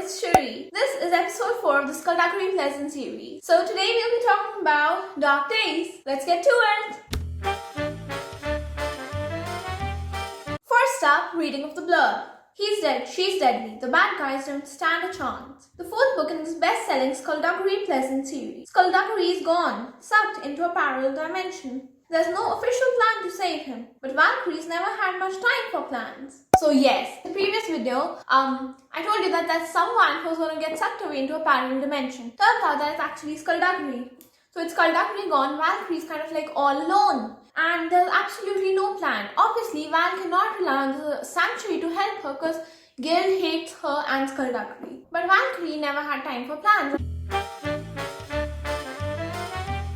it's Cherie. This is episode 4 of the Skulduggery Pleasant series. So today we'll be talking about Dark Days. Let's get to it! First up, reading of the Blurb. He's dead, she's deadly, the bad guys don't stand a chance. The fourth book in this best-selling Skulduggery Pleasant series. Skulduggery is gone, sucked into a parallel dimension. There's no official plan to save him, but Valkyrie's never had much time for plans. So yes, in the previous video, I told you that there's someone who's going to get sucked away into a parallel dimension. Turns out that it's actually Skulduggery. So it's Skulduggery gone, Valkyrie's kind of like all alone. And there's absolutely no plan. Obviously, Val cannot rely on the sanctuary to help her because Guild hates her and Skulduggery. But Valkyrie never had time for plans.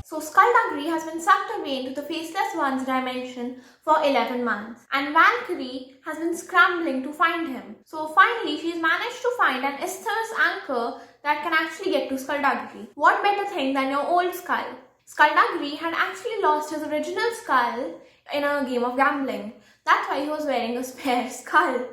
So Skulduggery has been sucked away into the Faceless Ones dimension for 11 months. And Valkyrie has been scrambling to find him. So finally, she's managed to find an isthmus anchor that can actually get to Skulduggery. What better thing than your old skull? Skulduggery had actually lost his original skull in a game of gambling. That's why he was wearing a spare skull.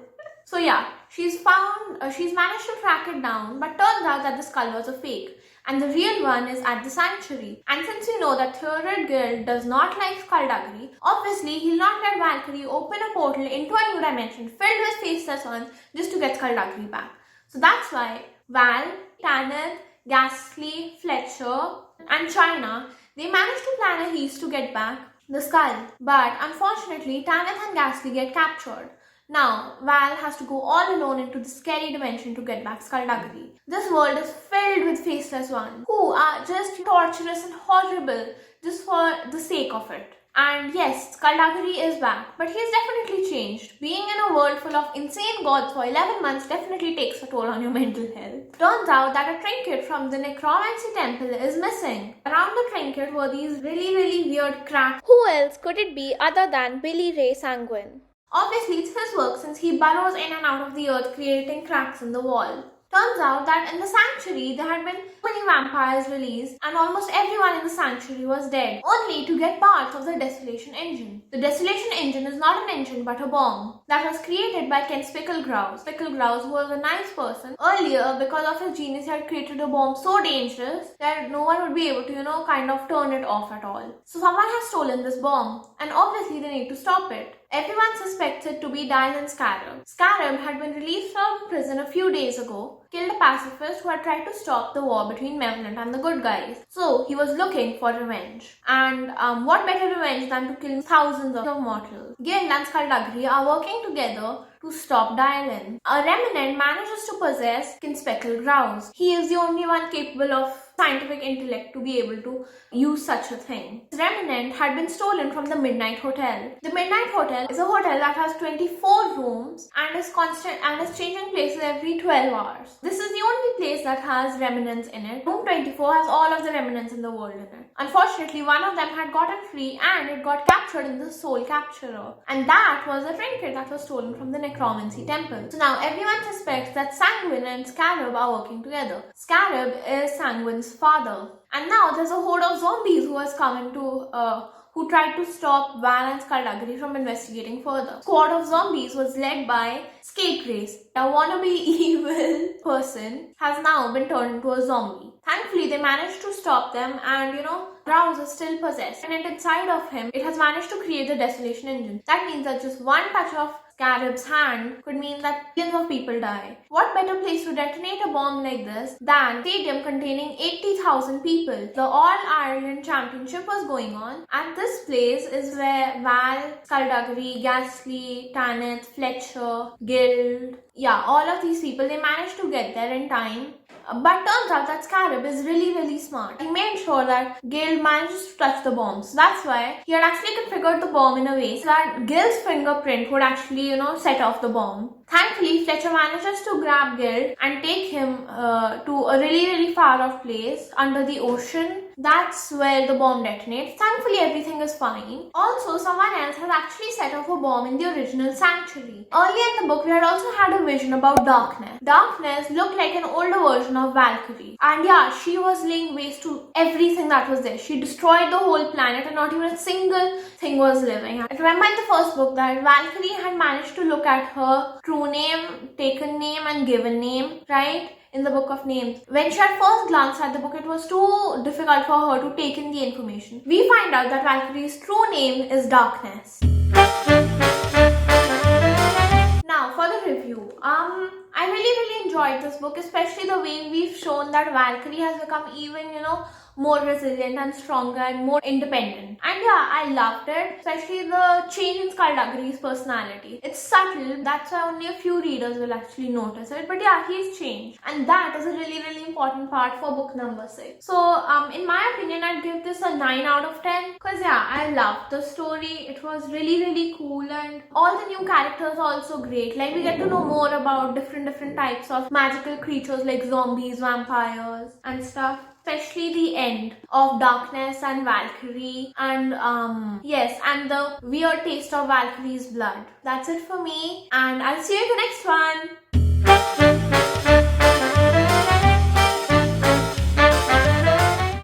So yeah, she's managed to track it down, but turns out that the skull was a fake. And the real one is at the sanctuary. And since we know that Third Guild does not like Skulduggery, obviously he'll not let Valkyrie open a portal into a new dimension filled with Faceless Ones just to get Skulduggery back. So that's why Val, Tanith, Ghastly, Fletcher and China, they managed to plan a heist to get back the skull. But unfortunately, Tanith and Ghastly get captured. Now, Val has to go all alone into the scary dimension to get back Skulduggery. This world is filled with Faceless Ones who are just torturous and horrible just for the sake of it. And yes, Skulduggery is back, but he's definitely changed. Being in a world full of insane gods for 11 months definitely takes a toll on your mental health. Turns out that a trinket from the necromancy temple is missing. Around the trinket were these really weird cracks. Who else could it be other than Billy Ray Sanguine? Obviously, it's his work since he burrows in and out of the earth, creating cracks in the wall. Turns out that in the sanctuary, there had been many vampires released and almost everyone in the sanctuary was dead, only to get parts of the Desolation Engine. The Desolation Engine is not an engine but a bomb that was created by Ken Spicklegrouse. Spicklegrouse, who was a nice person, earlier because of his genius he had created a bomb so dangerous that no one would be able to, kind of turn it off at all. So someone has stolen this bomb and obviously they need to stop it. Everyone suspects it to be Dylan Scarab. Scarab had been released from prison a few days ago, killed a pacifist who had tried to stop the war between Malevolent and the good guys. So he was looking for revenge. And what better revenge than to kill thousands of mortals? Guild and Skulduggery are working together to stop Dylan. A remnant manages to possess Kinspeckelgrouse. He is the only one capable of scientific intellect to be able to use such a thing. This remnant had been stolen from the Midnight Hotel. The Midnight Hotel is a hotel that has 24 rooms and is changing places every 12 hours. This is the only place that has remnants in it. Room 24 has all of the remnants in the world in it. Unfortunately, one of them had gotten free and it got captured in the Soul Capturer. And that was a trinket that was stolen from the Necromancy Temple. So now everyone suspects that Sanguine and Scarab are working together. Scarab is Sanguine's father. And now there's a horde of zombies who has come into who tried to stop Val and Skulduggery from investigating further. Squad of zombies was led by Scapegrace. A wannabe evil person has now been turned into a zombie. Thankfully, they managed to stop them and Rouse is still possessed. And inside of him, it has managed to create the Desolation Engine. That means that just one touch of Scarab's hand could mean that millions of people die. What better place to detonate a bomb like this than a stadium containing 80,000 people? The All-Ireland Championship was going on, and this place is where Val, Skulduggery, Ghastly, Tanith, Fletcher, Guild, all of these people, they managed to get there in time. But turns out that Scarab is really smart. He made sure that Guild manages to touch the bomb. So that's why he had actually configured the bomb in a way so that Guild's fingerprint would actually, set off the bomb. Thankfully, Fletcher manages to grab Guild and take him to a really far off place under the ocean. That's where the bomb detonates. Thankfully, everything is fine. Also, someone else has actually set off a bomb in the original sanctuary. Earlier in the book, we had also had a vision about Darkness. Darkness looked like an older version of Valkyrie. And she was laying waste to everything that was there. She destroyed the whole planet and not even a single thing was living. I remember in the first book that Valkyrie had managed to look at her true true name, taken name, and given name, right? In the book of names. When she had first glanced at the book, it was too difficult for her to take in the information. We find out that Valkyrie's true name is Darkness. Now for the review. I really enjoyed this book, especially the way we've shown that Valkyrie has become even, more resilient and stronger and more independent. And yeah, I loved it, especially the change in Skulduggery's personality. It's subtle, that's why only a few readers will actually notice it. But yeah, he's changed. And that is a really important part for book number 6. So, in my opinion, I'd give this a 9 out of 10. Because yeah, I loved the story. It was really cool, and all the new characters are also great. Like, we get to know more about different types of magical creatures like zombies, vampires, and stuff. Especially the end of Darkness and Valkyrie, and yes, and the weird taste of Valkyrie's blood. That's it for me, and I'll see you in the next one.